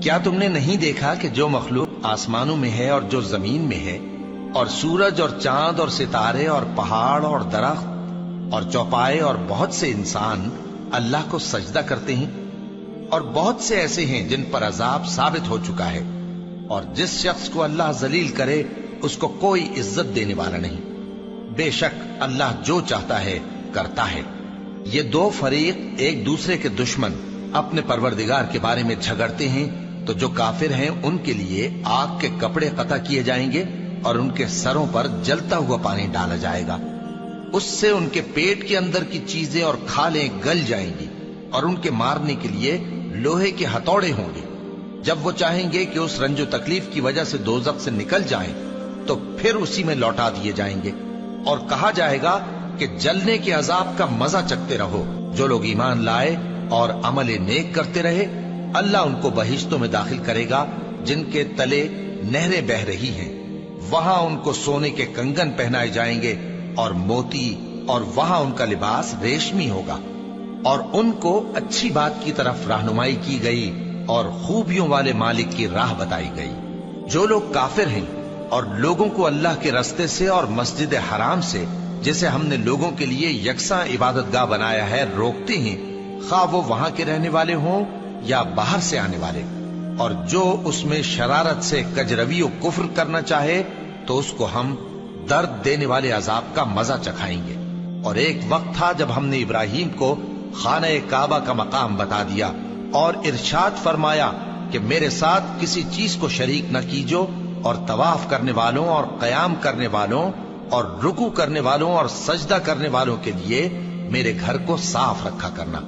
کیا تم نے نہیں دیکھا کہ جو مخلوق آسمانوں میں ہے اور جو زمین میں ہے، اور سورج اور چاند اور ستارے اور پہاڑ اور درخت اور چوپائے اور بہت سے انسان اللہ کو سجدہ کرتے ہیں، اور بہت سے ایسے ہیں جن پر عذاب ثابت ہو چکا ہے، اور جس شخص کو اللہ ذلیل کرے اس کو کوئی عزت دینے والا نہیں۔ بے شک اللہ جو چاہتا ہے کرتا ہے۔ یہ دو فریق ایک دوسرے کے دشمن اپنے پروردگار کے بارے میں جھگڑتے ہیں، تو جو کافر ہیں ان کے لیے آگ کے کپڑے قطع کیے جائیں گے اور ان کے سروں پر جلتا ہوا پانی ڈالا جائے گا، اس سے ان کے پیٹ کے اندر کی چیزیں اور کھالیں گل جائیں گی، اور ان کے مارنے کے لیے لوہے کے ہتھوڑے ہوں گے۔ جب وہ چاہیں گے کہ اس رنج و تکلیف کی وجہ سے دوزخ سے نکل جائیں تو پھر اسی میں لوٹا دیے جائیں گے، اور کہا جائے گا کہ جلنے کے عذاب کا مزہ چکھتے رہو۔ جو لوگ ایمان لائے اور عمل نیک کرتے رہے، اللہ ان کو بہشتوں میں داخل کرے گا جن کے تلے نہریں بہ رہی ہیں، وہاں ان کو سونے کے کنگن پہنائے جائیں گے اور موتی، اور وہاں ان کا لباس ریشمی ہوگا، اور ان کو اچھی بات کی طرف رہنمائی کی گئی اور خوبیوں والے مالک کی راہ بتائی گئی۔ جو لوگ کافر ہیں اور لوگوں کو اللہ کے رستے سے اور مسجد حرام سے، جسے ہم نے لوگوں کے لیے یکساں عبادت گاہ بنایا ہے، روکتے ہیں، خواہ وہ وہاں کے رہنے والے ہوں یا باہر سے آنے والے، اور جو اس میں شرارت سے کجروی و کفر کرنا چاہے تو اس کو ہم درد دینے والے عذاب کا مزہ چکھائیں گے۔ اور ایک وقت تھا جب ہم نے ابراہیم کو خانہ کعبہ کا مقام بتا دیا اور ارشاد فرمایا کہ میرے ساتھ کسی چیز کو شریک نہ کیجو، اور طواف کرنے والوں اور قیام کرنے والوں اور رکوع کرنے والوں اور سجدہ کرنے والوں کے لیے میرے گھر کو صاف رکھا کرنا،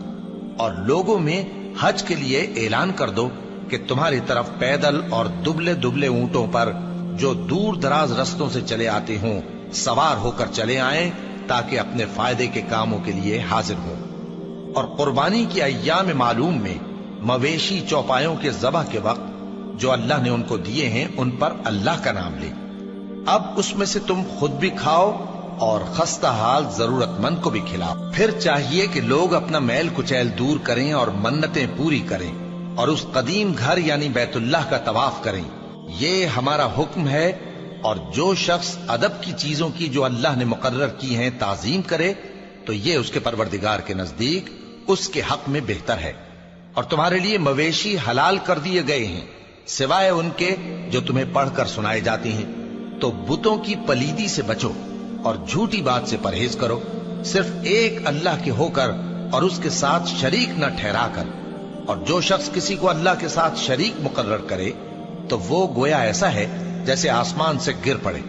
اور لوگوں میں حج کے لیے اعلان کر دو کہ تمہاری طرف پیدل اور دبلے دبلے اونٹوں پر جو دور دراز رستوں سے چلے آتے ہوں سوار ہو کر چلے آئیں، تاکہ اپنے فائدے کے کاموں کے لیے حاضر ہوں۔ اور قربانی کی ایام معلوم میں مویشی چوپایوں کے ذبح کے وقت جو اللہ نے ان کو دیے ہیں ان پر اللہ کا نام لے۔ اب اس میں سے تم خود بھی کھاؤ اور خستہ حال ضرورت مند کو بھی کھلاؤ۔ پھر چاہیے کہ لوگ اپنا میل کچیل دور کریں اور منتیں پوری کریں، اور اس قدیم گھر یعنی بیت اللہ کا طواف کریں۔ یہ ہمارا حکم ہے، اور جو شخص ادب کی چیزوں کی جو اللہ نے مقرر کی ہیں تعظیم کرے تو یہ اس کے پروردگار کے نزدیک اس کے حق میں بہتر ہے۔ اور تمہارے لیے مویشی حلال کر دیے گئے ہیں سوائے ان کے جو تمہیں پڑھ کر سنائے جاتے ہیں، تو بتوں کی پلیدی سے بچو اور جھوٹی بات سے پرہیز کرو، صرف ایک اللہ کے ہو کر اور اس کے ساتھ شریک نہ ٹھہرا کر۔ اور جو شخص کسی کو اللہ کے ساتھ شریک مقرر کرے تو وہ گویا ایسا ہے جیسے آسمان سے گر پڑے،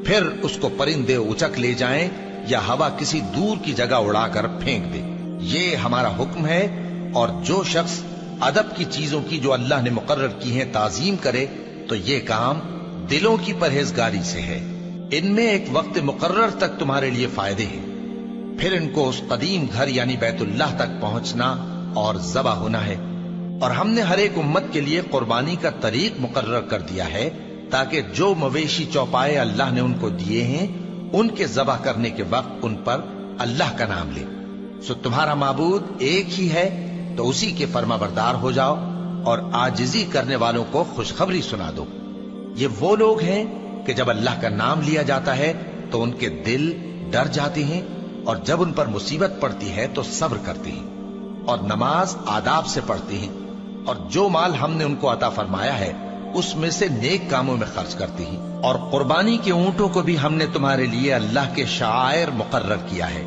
پھر اس کو پرندے اچک لے جائیں یا ہوا کسی دور کی جگہ اڑا کر پھینک دے۔ یہ ہمارا حکم ہے، اور جو شخص ادب کی چیزوں کی جو اللہ نے مقرر کی ہیں تعظیم کرے تو یہ کام دلوں کی پرہیزگاری سے ہے۔ ان میں ایک وقت مقرر تک تمہارے لیے فائدے ہیں، پھر ان کو اس قدیم گھر یعنی بیت اللہ تک پہنچنا اور ذبح ہونا ہے۔ اور ہم نے ہر ایک امت کے لیے قربانی کا طریق مقرر کر دیا ہے، تاکہ جو مویشی چوپائے اللہ نے ان کو دیے ہیں ان کے ذبح کرنے کے وقت ان پر اللہ کا نام لے۔ سو تمہارا معبود ایک ہی ہے، تو اسی کے فرما بردار ہو جاؤ اور عاجزی کرنے والوں کو خوشخبری سنا دو۔ یہ وہ لوگ ہیں کہ جب اللہ کا نام لیا جاتا ہے تو ان کے دل ڈر جاتے ہیں، اور جب ان پر مصیبت پڑتی ہے تو صبر کرتے ہیں، اور نماز آداب سے پڑھتے ہیں، اور جو مال ہم نے ان کو عطا فرمایا ہے اس میں سے نیک کاموں میں خرچ کرتے ہیں۔ اور قربانی کے اونٹوں کو بھی ہم نے تمہارے لیے اللہ کے شعائر مقرر کیا ہے،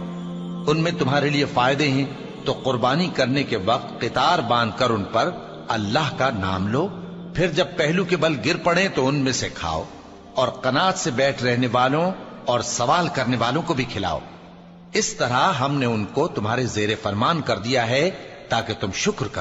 ان میں تمہارے لیے فائدے ہیں، تو قربانی کرنے کے وقت قطار باندھ کر ان پر اللہ کا نام لو، پھر جب پہلو کے بل گر پڑے تو ان میں سے کھاؤ، اور قناعت سے بیٹھ رہنے والوں اور سوال کرنے والوں کو بھی کھلاؤ۔ اس طرح ہم نے ان کو تمہارے زیر فرمان کر دیا ہے تاکہ تم شکر کرو۔